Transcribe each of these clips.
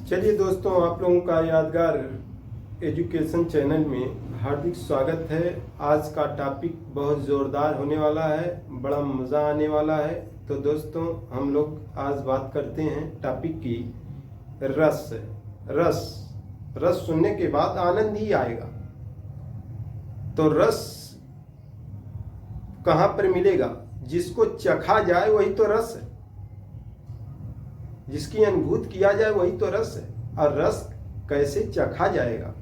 चलिए दोस्तों, आप लोगों का यादगार एजुकेशन चैनल में हार्दिक स्वागत है। आज का टॉपिक बहुत ज़ोरदार होने वाला है, बड़ा मज़ा आने वाला है। तो दोस्तों, हम लोग आज बात करते हैं टॉपिक की रस। रस रस सुनने के बाद आनंद ही आएगा। तो रस कहाँ पर मिलेगा? जिसको चखा जाए वही तो रस है, जिसकी अनुभूति किया जाए वही तो रस है। और रस कैसे चखा जाएगा?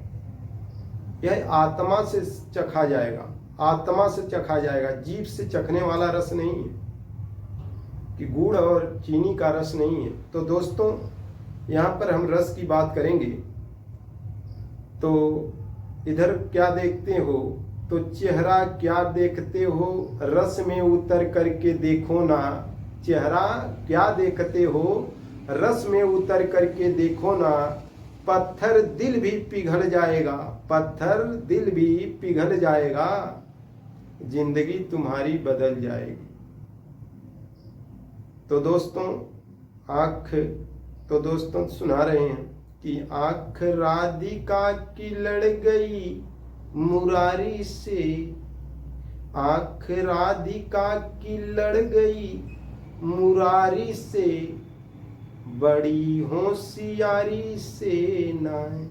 यह आत्मा से चखा जाएगा, आत्मा से चखा जाएगा। जीभ से चखने वाला रस नहीं है, कि गुड़ और चीनी का रस नहीं है। तो दोस्तों, यहाँ पर हम रस की बात करेंगे। तो इधर क्या देखते हो? तो चेहरा क्या देखते हो? रस में उतर करके देखो ना। चेहरा क्या देखते हो? रस में उतर करके देखो ना। पत्थर दिल भी पिघल जाएगा, पत्थर दिल भी पिघल जाएगा। जिंदगी तुम्हारी बदल जाएगी। तो दोस्तों सुना रहे हैं कि आँख राधिका की लड़ गई मुरारी से। आँख राधिका की लड़ गई मुरारी से। बड़ी होशियारी से नाय।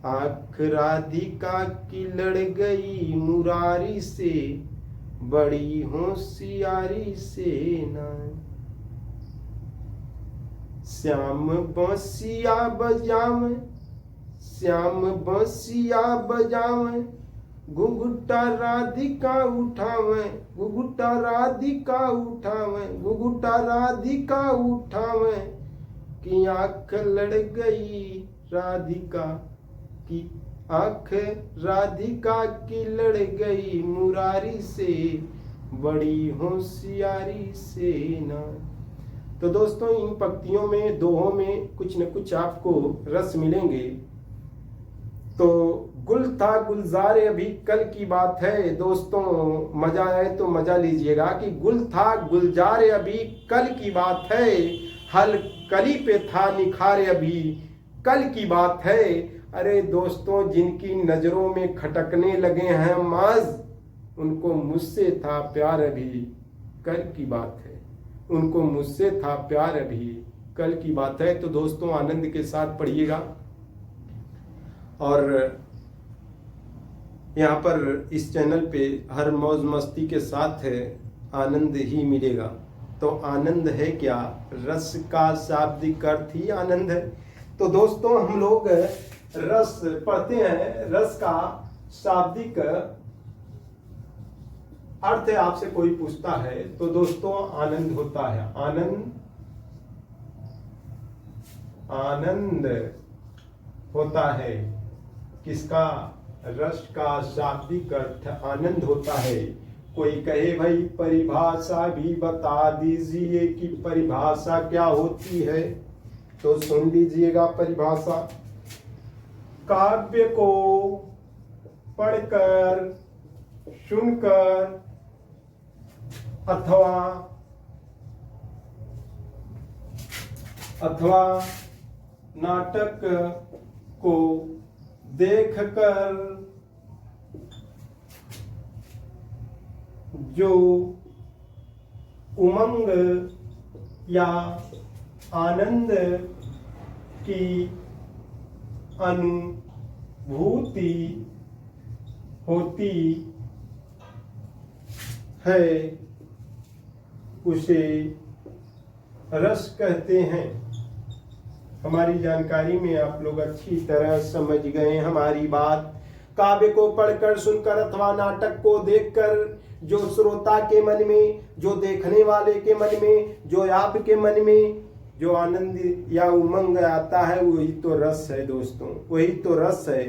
आँख राधिका की लड़ गई मुरारी से। बड़ी होशियारी से नाय। श्याम बंसिया बजावे, श्याम बंसिया बजावे। घुघुटा राधिका उठावे, घुघुटा राधिका उठावे, घुघुटा राधिका उठावे। कि आँख लड़ गई राधिका की, आँख राधिका की लड़ गई मुरारी से। बड़ी होशियारी से ना। तो दोस्तों, इन पंक्तियों में, दोहों में कुछ न कुछ आपको रस मिलेंगे। तो गुल था गुलजारे अभी कल की बात है। दोस्तों, मजा आए तो मजा लीजिएगा कि गुल था गुलजारे अभी कल की बात है। हल कली पे था निखारे अभी कल की बात है। अरे दोस्तों, जिनकी नजरों में खटकने लगे हैं माज, उनको मुझसे था प्यार अभी कल की बात है। उनको मुझसे था प्यार अभी कल की बात है। तो दोस्तों, आनंद के साथ पढ़िएगा और यहाँ पर इस चैनल पे हर मौज मस्ती के साथ आनंद ही मिलेगा। तो आनंद है क्या? रस का शाब्दिक अर्थ ही आनंद है। तो दोस्तों, हम लोग रस पढ़ते हैं। रस का शाब्दिक अर्थ आपसे कोई पूछता है तो दोस्तों, आनंद होता है। आनंद होता है। किसका? रस का शाब्दिक अर्थ आनंद होता है। कोई कहे भाई परिभाषा भी बता दीजिए कि परिभाषा क्या होती है। तो सुन लीजिएगा परिभाषा। काव्य को पढ़कर, सुनकर अथवा नाटक को देखकर जो उमंग या आनंद की अनुभूति होती है, उसे रस कहते हैं। हमारी जानकारी में आप लोग अच्छी तरह समझ गए हमारी बात। काव्य को पढ़कर, सुनकर अथवा नाटक को देखकर जो श्रोता के मन में, जो देखने वाले के मन में, जो आपके मन में जो आनंद या उमंग आता है, वही तो रस है दोस्तों, वही तो रस है।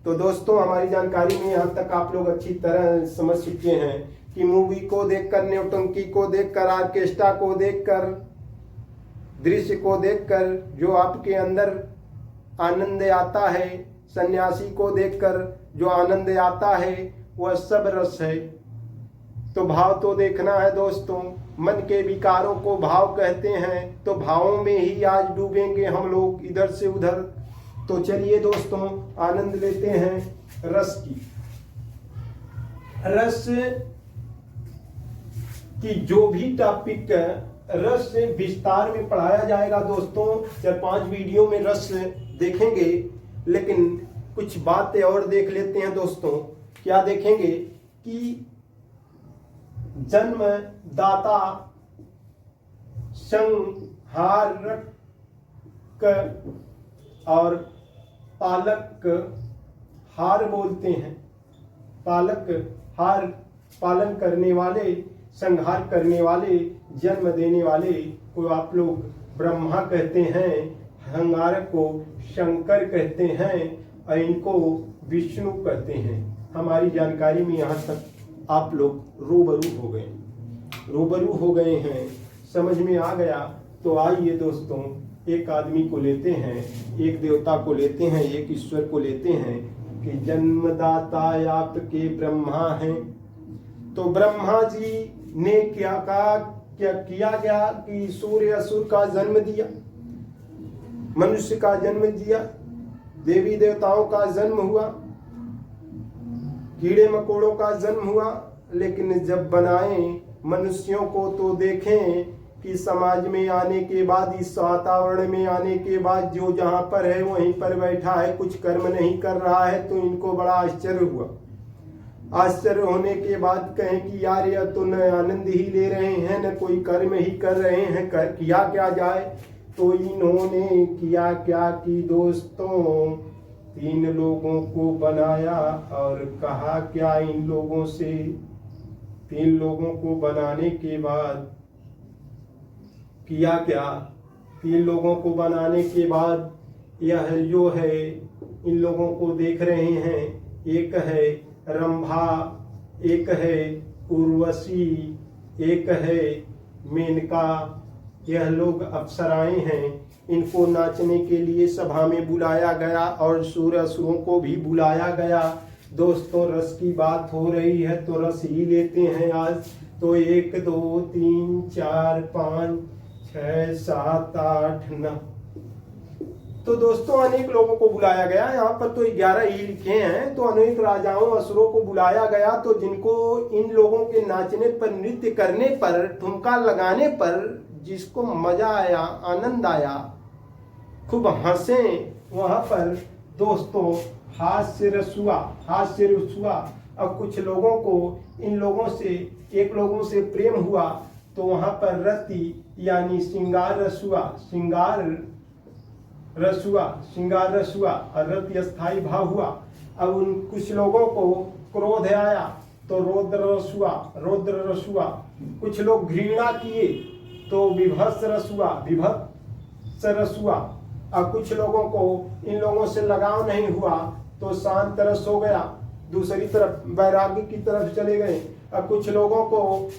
तो दोस्तों, हमारी जानकारी में यहाँ तक आप लोग अच्छी तरह समझ चुके हैं कि मूवी को देखकर, नौटंकी को देखकर, ऑर्केस्ट्रा को देखकर, दृश्य को देखकर जो आपके अंदर आनंद आता है, सन्यासी को देखकर जो आनंद आता है, वह सब रस है। तो भाव तो देखना है दोस्तों। मन के विकारों को भाव कहते हैं, तो भावों में ही आज डूबेंगे हम लोग इधर से उधर। तो चलिए दोस्तों, आनंद लेते हैं रस की। रस की जो भी टॉपिक रस से विस्तार में पढ़ाया जाएगा दोस्तों, 4-5 वीडियो में रस देखेंगे। लेकिन कुछ बातें और देख लेते हैं दोस्तों। क्या देखेंगे कि जन्मदाता, संहारक और पालक हार बोलते हैं। पालक हार, पालन करने वाले, संहार करने वाले, जन्म देने वाले को आप लोग ब्रह्मा कहते हैं, संहारक को शंकर कहते हैं और इनको विष्णु कहते हैं। हमारी जानकारी में यहाँ तक आप लोग रूबरू हो गए हैं, समझ में आ गया। तो आइए दोस्तों, एक आदमी को लेते हैं, एक देवता को लेते हैं, एक ईश्वर को लेते हैं कि जन्मदाता आपके ब्रह्मा हैं। तो ब्रह्मा जी ने क्या किया गया कि सूर्य असुर का जन्म दिया, मनुष्य का जन्म दिया, देवी देवताओं का जन्म हुआ, कीड़े मकोड़ों का जन्म हुआ। लेकिन जब बनाए मनुष्यों को तो देखें कि समाज में आने के बाद, इस वातावरण में आने के बाद, जो जहां पर है वहीं पर बैठा है, कुछ कर्म नहीं कर रहा है। तो इनको बड़ा आश्चर्य हुआ। आश्चर्य होने के बाद कहें कि यार यह तो न आनंद ही ले रहे हैं, न कोई कर्म ही कर रहे हैं, किया क्या जाए। तो इन्होंने किया क्या कि दोस्तों, 3 लोगों को बनाया और कहा क्या इन लोगों से। 3 लोगों को बनाने के बाद किया क्या, 3 लोगों को बनाने के बाद यह जो है, इन लोगों को देख रहे हैं। एक है रंभा, एक है उर्वशी, एक है मेनका। यह लोग अप्सराएं हैं। इनको नाचने के लिए सभा में बुलाया गया और सूर असुरों को भी बुलाया गया। दोस्तों, रस की बात हो रही है तो रस ही लेते हैं आज। तो 1 2 3 4 5 6 7 8 9। तो दोस्तों, अनेक लोगों को बुलाया गया। यहाँ पर तो 11 ही लिखे हैं। तो अनेक राजाओं असुरों को बुलाया गया। तो जिनको इन लोगों के नाचने पर, नृत्य करने पर, ठुमका लगाने पर जिसको मजा आया, आनंद आया, खूब हंसे, वहां पर दोस्तों हास्य रस हुआ। अब कुछ लोगों को इन लोगों से, एक लोगों से प्रेम हुआ। तो वहां पर रति यानी श्रृंगार रस हुआ और रति स्थायी भाव हुआ। अब उन कुछ लोगों को क्रोध आया तो रौद्र रस हुआ। कुछ लोग घृणा किए तो विभत्स रस हुआ। और कुछ लोगों को इन लोगों से लगाव नहीं हुआ तो शांत रस हो गया, दूसरी तरफ वैराग्य की तरफ चले गए। और कुछ लोगों को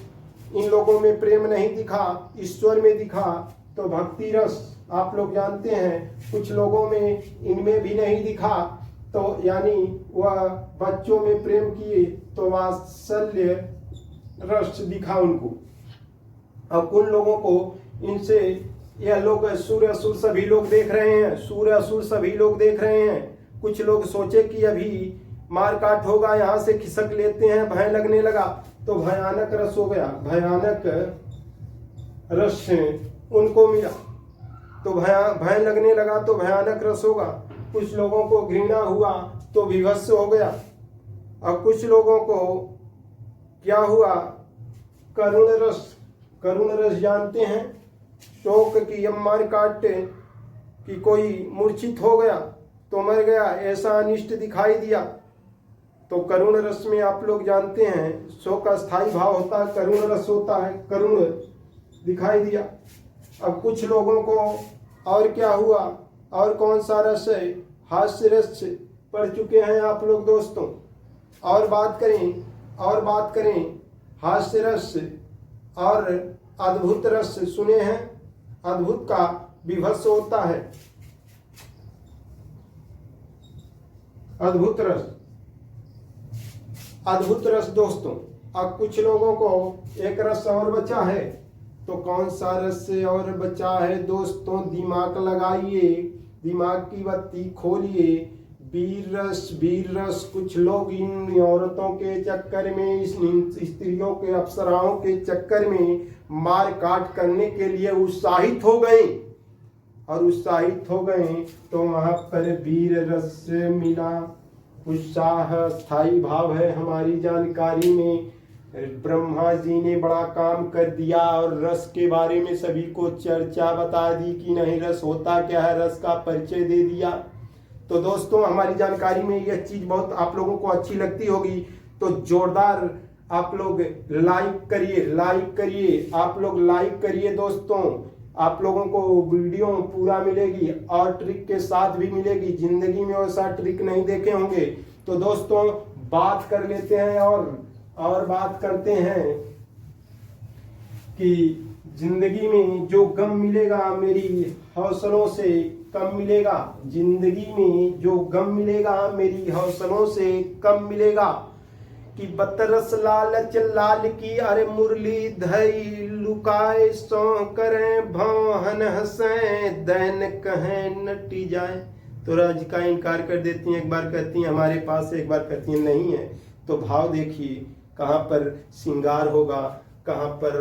इन लोगों में प्रेम नहीं दिखा, ईश्वर में दिखा तो भक्ति रस, आप लोग जानते हैं। कुछ लोगों में इनमें भी नहीं दिखा तो यानी वह बच्चों में प्रेम किए तो वात्सल्य रस दिखा उनको। अब उन लोगों को इनसे, यह लोग सूर्य असुर सभी लोग देख रहे हैं। कुछ लोग सोचे कि अभी मारकाट होगा, यहाँ से खिसक लेते हैं, भय लगने लगा तो भयानक रस हो गया। भयानक रस उनको मिला तो भय लगने लगा तो भयानक रस होगा। कुछ लोगों को घृणा हुआ तो विभत्स हो गया। और कुछ लोगों को क्या हुआ, करुण रस जानते हैं, शोक की मार काटते कि कोई मूर्छित हो गया तो मर गया, ऐसा अनिष्ट दिखाई दिया। तो करुण रस में आप लोग जानते हैं शोक का स्थायी भाव होता है, करुण रस होता है, करुण दिखाई दिया। अब कुछ लोगों को और क्या हुआ, और कौन सा रस है, हास्य रस पढ़ चुके हैं आप लोग दोस्तों। और बात करें हास्य रस और अद्भुत रस सुने हैं। अद्भुत का विभत्स होता है, अद्भुत रस दोस्तों। अब कुछ लोगों को एक रस और बचा है, तो कौन सा रस और बचा है दोस्तों, दिमाग लगाइए, दिमाग की बत्ती खोलिए। वीर रस कुछ लोग इन औरतों के चक्कर में, इन स्त्रियों के अप्सराओं के चक्कर में मार काट करने के लिए उत्साहित हो गए, और उत्साहित हो गए तो वहां पर वीर रस मिला। उत्साह स्थायी भाव है। हमारी जानकारी में ब्रह्मा जी ने बड़ा काम कर दिया और रस के बारे में सभी को चर्चा बता दी कि नहीं रस होता क्या है, रस का परिचय दे दिया। तो दोस्तों हमारी जानकारी में यह चीज बहुत आप लोगों को अच्छी लगती होगी, तो जोरदार आप लोग लाइक करिए, आप लोग लाइक करिए दोस्तों। आप लोगों को वीडियो पूरा मिलेगी और ट्रिक के साथ भी मिलेगी। जिंदगी में वैसा ट्रिक नहीं देखे होंगे। तो दोस्तों बात कर लेते हैं और बात करते हैं कि जिंदगी में जो गम मिलेगा मेरी हौसलों से कम मिलेगा। जिंदगी में जो गम मिलेगा मेरी हौसलों से कम मिलेगा। कि बतरस लालच लाल की अरे मुरली धई लुकाए सो करें भौहन हंसे दैन कहें नटी जाए। तो राज का इनकार कर देती हैं, एक बार कहती हैं हमारे पास है, एक बार कहती हैं नहीं है। तो भाव देखिए कहाँ पर श्रृंगार होगा, कहाँ पर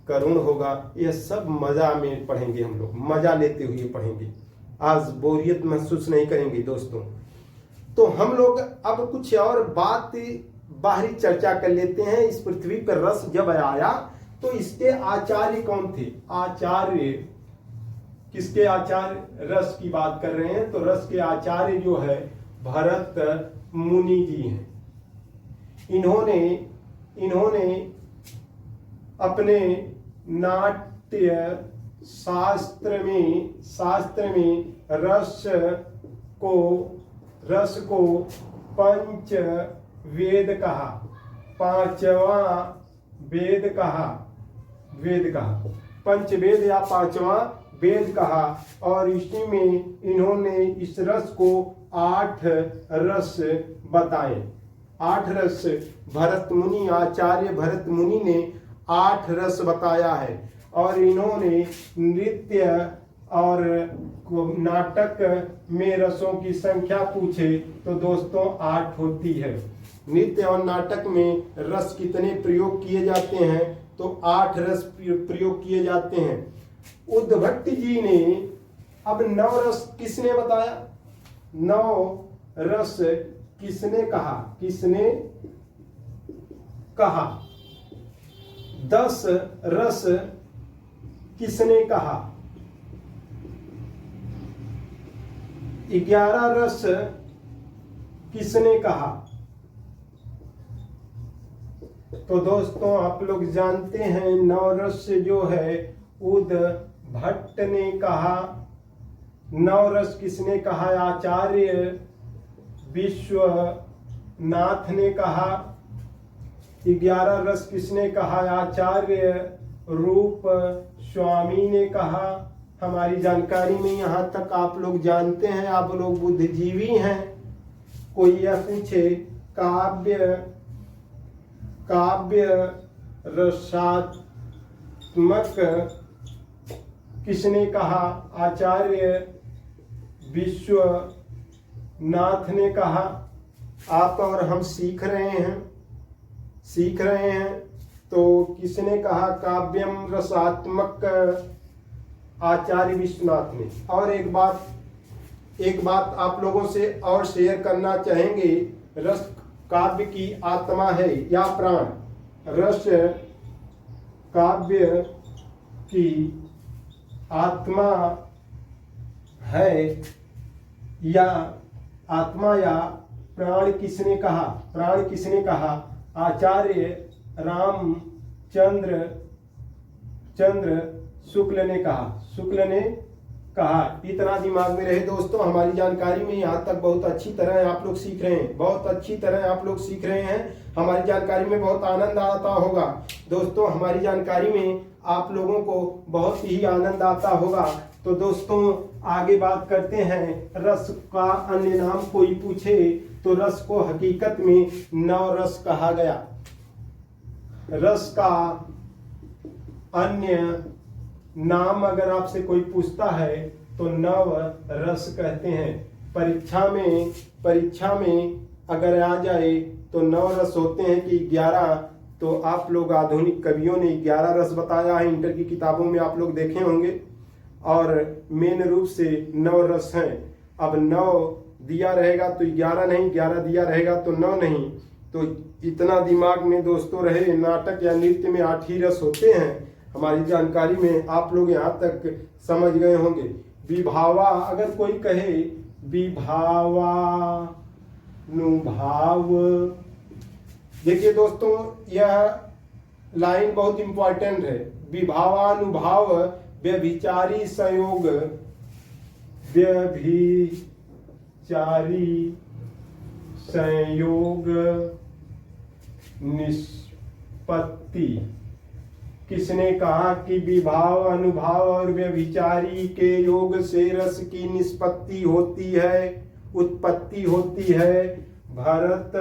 करुण होगा, यह सब मजा में पढ़ेंगे हम लोग, मजा लेते हुए पढ़ेंगे। आज बोरियत महसूस नहीं करेंगे दोस्तों। तो हम लोग अब कुछ और बात बाहरी चर्चा कर लेते हैं। इस पृथ्वी पर रस जब आया तो इसके आचार्य कौन थे? आचार्य किसके आचार्य? रस की बात कर रहे हैं तो रस के आचार्य जो है भरत मुनि जी हैं। इन्होंने अपने नाट्य शास्त्र में रस को पंच वेद कहा, पांचवा वेद कहा, पंचवेद या पांचवा वेद कहा। और इसी में इन्होंने इस रस को 8 रस बताए। 8 रस आचार्य भरत मुनि ने 8 रस बताया है। और इन्होंने नृत्य और नाटक में रसों की संख्या पूछे तो दोस्तों 8 होती है। नृत्य और नाटक में रस कितने प्रयोग किए जाते हैं? तो 8 रस प्रयोग किए जाते हैं। उद्धभट्ट जी ने अब 9 रस किसने बताया? 9 रस किसने कहा? 10 रस किसने कहा? 11 रस किसने कहा? तो दोस्तों आप लोग जानते हैं 9 रस जो है उद्धभट्ट ने कहा। 9 रस किसने कहा? आचार्य विश्वनाथ ने कहा। 11 रस किसने कहा? आचार्य रूप स्वामी ने कहा। हमारी जानकारी में यहाँ तक आप लोग जानते हैं, आप लोग बुद्धिजीवी हैं। कोई यह पूछे काव्य रसात्मक किसने कहा? आचार्य विश्वनाथ ने कहा। आप और हम सीख रहे हैं तो किसने कहा? काव्यम रसात्मक आचार्य विश्वनाथ ने। और एक बात आप लोगों से और शेयर करना चाहेंगे। रस काव्य की आत्मा है या प्राण? रस काव्य की आत्मा है या प्राण किसने कहा? प्राण किसने कहा? आचार्य रामचंद्र शुक्ल ने कहा। इतना दिमाग में रहे दोस्तों। हमारी जानकारी में यहाँ तक बहुत अच्छी तरह आप लोग सीख रहे हैं, हमारी जानकारी में बहुत आनंद आता होगा दोस्तों। हमारी जानकारी में आप लोगों को बहुत ही आनंद आता होगा। तो दोस्तों आगे बात करते हैं। रस का अन्य नाम कोई पूछे तो रस को हकीकत में 9 रस कहा गया। रस का अन्य नाम अगर आपसे कोई पूछता है तो नव रस कहते हैं। परीक्षा में अगर आ जाए तो 9 रस होते हैं कि 11। तो आप लोग आधुनिक कवियों ने 11 रस बताया है, इंटर की किताबों में आप लोग देखे होंगे। और मेन रूप से 9 रस हैं। अब 9 दिया रहेगा तो 11 नहीं, 11 दिया रहेगा तो 9 नहीं। तो इतना दिमाग में दोस्तों रहे, नाटक या नृत्य में 8 ही रस होते हैं। हमारी जानकारी में आप लोग यहाँ तक समझ गए होंगे। विभावा, अगर कोई कहे विभावानुभाव, देखिए दोस्तों यह लाइन बहुत इंपॉर्टेंट है। विभावानुभाव व्यभिचारी संयोग, व्यभिचारी संयोग निष्पत्ति। किसने कहा कि विभाव, अनुभाव और व्यभिचारी के योग से रस की निष्पत्ति होती है, उत्पत्ति होती है? भरत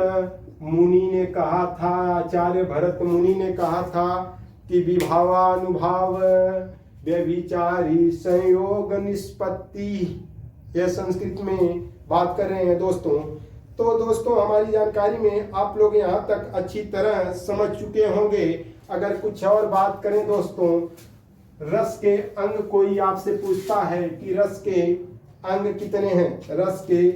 मुनि ने कहा था, आचार्य भरत मुनि ने कहा था कि विभावानुभाव व्यभिचारी संयोग निष्पत्ति। यह संस्कृत में बात कर रहे हैं दोस्तों। तो दोस्तों हमारी जानकारी में आप लोग यहाँ तक अच्छी तरह समझ चुके होंगे। अगर कुछ और बात करें दोस्तों, रस के अंग कोई आपसे पूछता है कि रस के अंग कितने हैं, रस के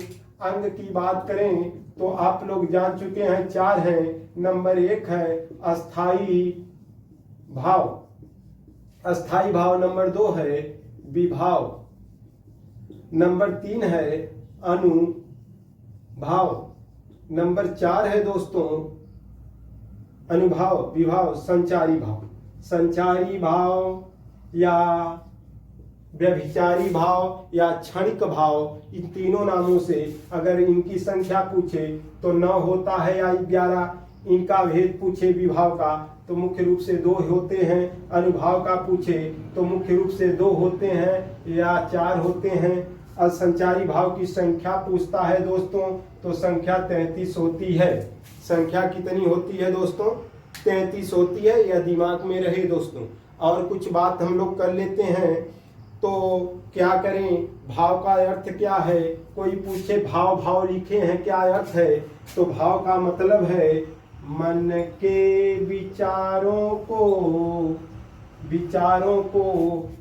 अंग की बात करें तो आप लोग जान चुके हैं 4 हैं। नंबर 1 है अस्थाई भाव, अस्थाई भाव। नंबर 2 है विभाव। नंबर 3 है अनुभाव। नंबर 4 है दोस्तों अनुभाव, विभाव, संचारी भाव। संचारी भाव या व्यभिचारी भाव या क्षणिक भाव, इन तीनों नामों से अगर इनकी संख्या पूछे तो 9 होता है या 11। इनका भेद पूछे विभाव का तो मुख्य रूप से 2 होते हैं। अनुभाव का पूछे तो मुख्य रूप से 2 होते हैं या 4 होते हैं। और संचारी भाव की संख्या पूछता है दोस्तों तो संख्या 33 होती है। संख्या कितनी होती है दोस्तों? 33 होती है। यह दिमाग में रहे दोस्तों। और कुछ बात हम लोग कर लेते हैं। तो क्या करें, भाव का अर्थ क्या है? कोई पूछे भाव, भाव लिखे हैं क्या अर्थ है? तो भाव का मतलब है मन के विचारों को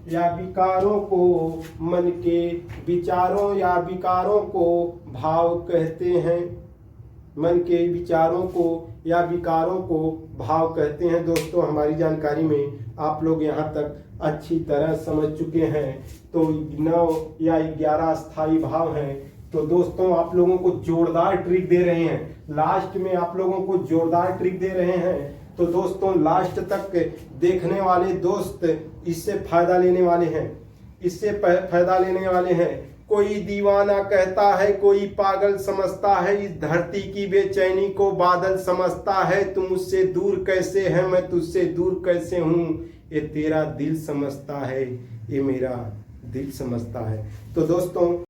या विकारों को, मन के विचारों या विकारों को भाव कहते हैं। मन के विचारों को या विकारों को भाव कहते हैं। दोस्तों हमारी जानकारी में आप लोग यहाँ तक अच्छी तरह समझ चुके हैं। तो 9 या 11 स्थायी भाव हैं। तो दोस्तों आप लोगों को जोरदार ट्रिक दे रहे हैं, लास्ट में आप लोगों को जोरदार ट्रिक दे रहे हैं। तो दोस्तों लास्ट तक देखने वाले दोस्त इससे फायदा लेने वाले हैं, इससे फायदा लेने वाले हैं। कोई दीवाना कहता है, कोई पागल समझता है, इस धरती की बेचैनी को बादल समझता है। तुम मुझसे दूर कैसे है, मैं तुझसे दूर कैसे हूँ, ये तेरा दिल समझता है, ये मेरा दिल समझता है। तो दोस्तों